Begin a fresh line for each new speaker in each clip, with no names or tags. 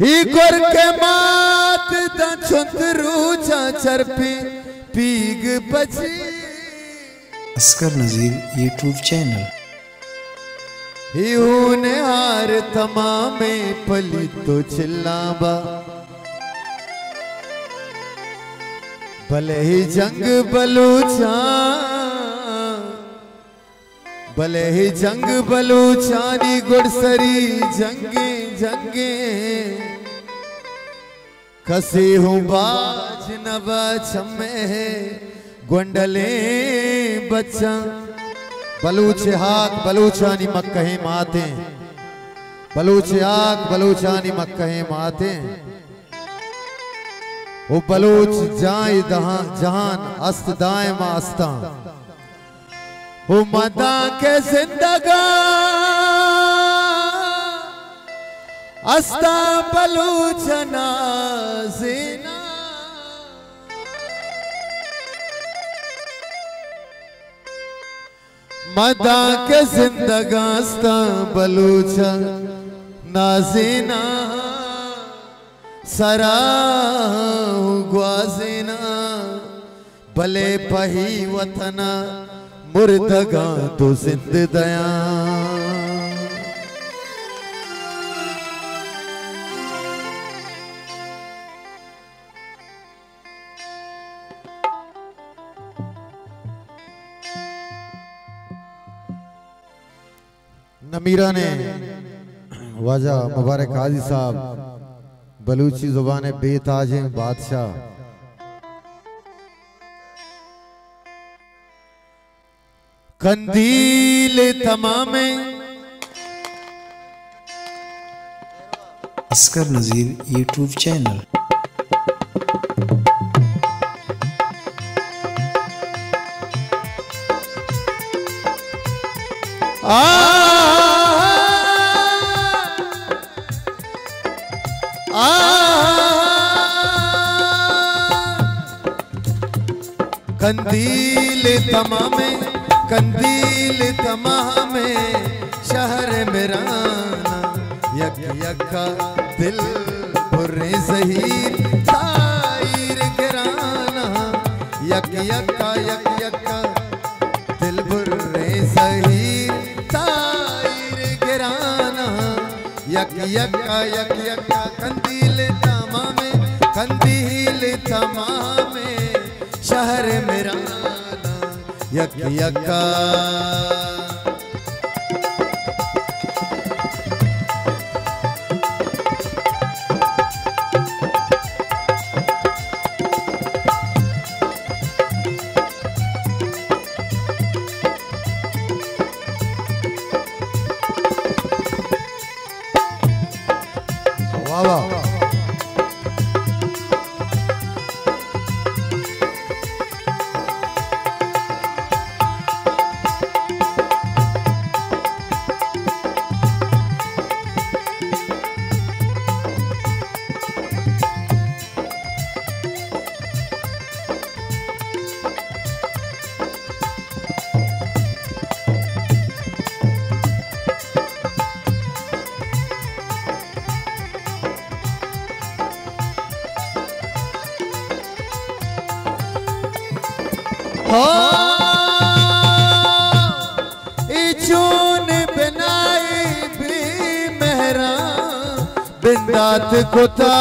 ही गुर के मात दा चुंदरू चरपी पीग बची
असगर नज़ीर यूट्यूब चैनल
ही ऊने हार तमामे पली तो चिल्लाबा भले ही जंग बलूचा भले ही जंग बलूचानी गुड़सरी जंगे जंगे कसे हूँ बाज नवा छमे गुंडले बच्चा बलूच हाक बलूचानी मक्कहे माते बलूच हाक बलूचानी मक्कहे माते वो बलूच जाए जहान अस्त दाए मास्ता वो मदा के जिंदगा अस्ता बलूच नाज़ीना मदा के जिंदगा अस्ता बलूच नाज़ीना सरा ग्वाज़ीना भले पही वतना मुर्दगा तो जिंद दया नमीरा ने वाजा मुबारक हाजी साहब बलूची जुबान बेताज हैं बादशाह कंदील तमामे
असगर नज़ीर यूट्यूब चैनल
कंदील तमामे कंदील तमामे शहर मेरा यक यका दिल बुरे ज़हीर ताईर गिराना यक यका दिल बुरे ज़हीर ताईर गिराना यक यका कंदील तमामे शहर मेरा यक यका वाह वाह चून बनाई भी मेहरा बिंदात कुता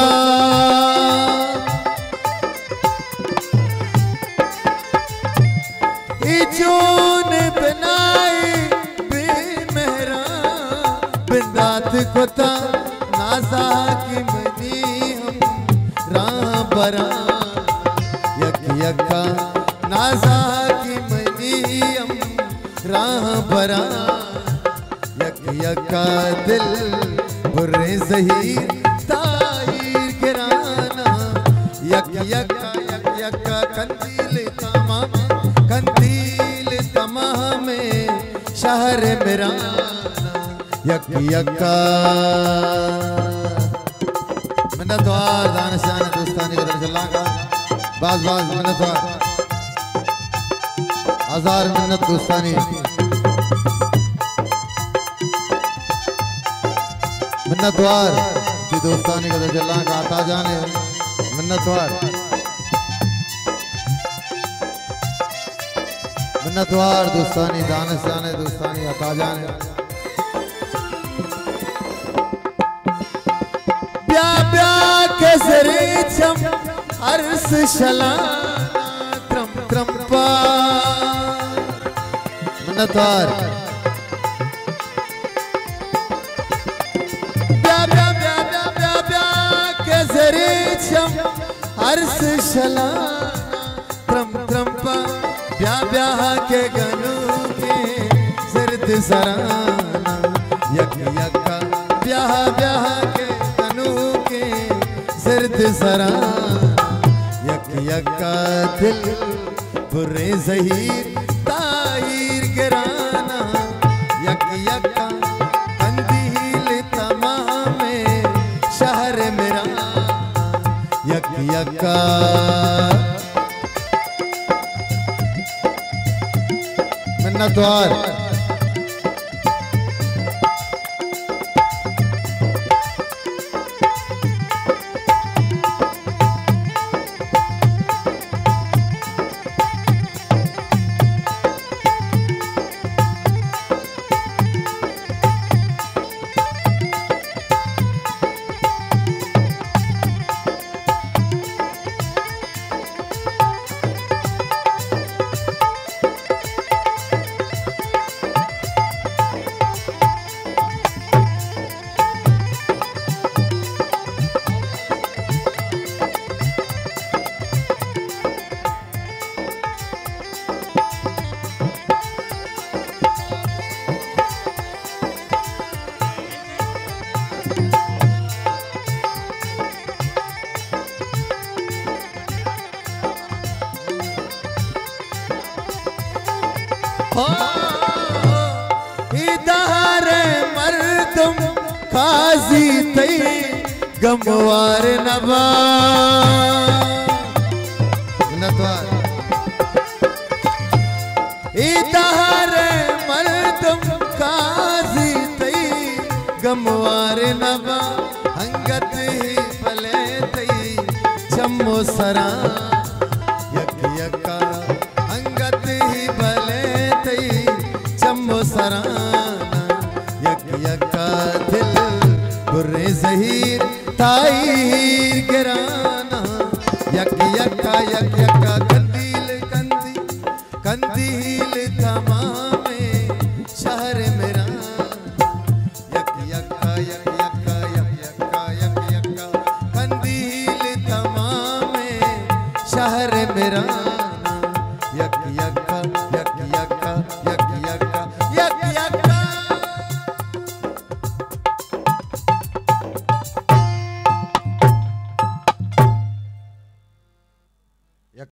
चून बनाई भी मेहरा बिंदात कुता नाजा की मनी हम राह बरा यक यका नाजा की मनीम राह बरा यक यका दिल बुरे ज़हीर ताईर गिराना यक यका कंदील तमामे शहर मेरा यक यका मिन्नतवार दानिशान दोस्तानी का दर्जला का बाज मिन्नतवार हजार मिन्नत दोस्तानी मिन्नतवार अच्छी दोस्तानी का जल्ला का आता जाने मिन्नतवार दोस्तानी दानस जाने दोस्तानी आता जाने
ब्या ब्या के सरे चम अर्स शला त्रम त्रम पा
मिन्नतवार
ब्या ब्या ब्या ब्या ब्या ब्या के सरे चम अर्स शला त्रम त्रम पा ब्या ब्या के गनु के सिरत सराना यक यका ब्या ब्या के गनु के सिरत सराना यक यका दिल बुरे ज़हीर ताहिर गिराना यक यका कंदील तमाम शहर मेरा यक यका
मिन्नतवार
इधर मर्दम खाजी तई गमवार नबा
मिन्नतवार
इधर मर्दम खाजी तई गमवार नबा हंगत ही भले तई चम्मो सरा यक यका हंगत ही भले तई चम्मो सराना यक यका दिल बुरे ज़हीर ताहिर गिराना यक यका कंदील कंदील तमाम शहर मेरा यक यका कंदील तमाम शहर मेरा यक यका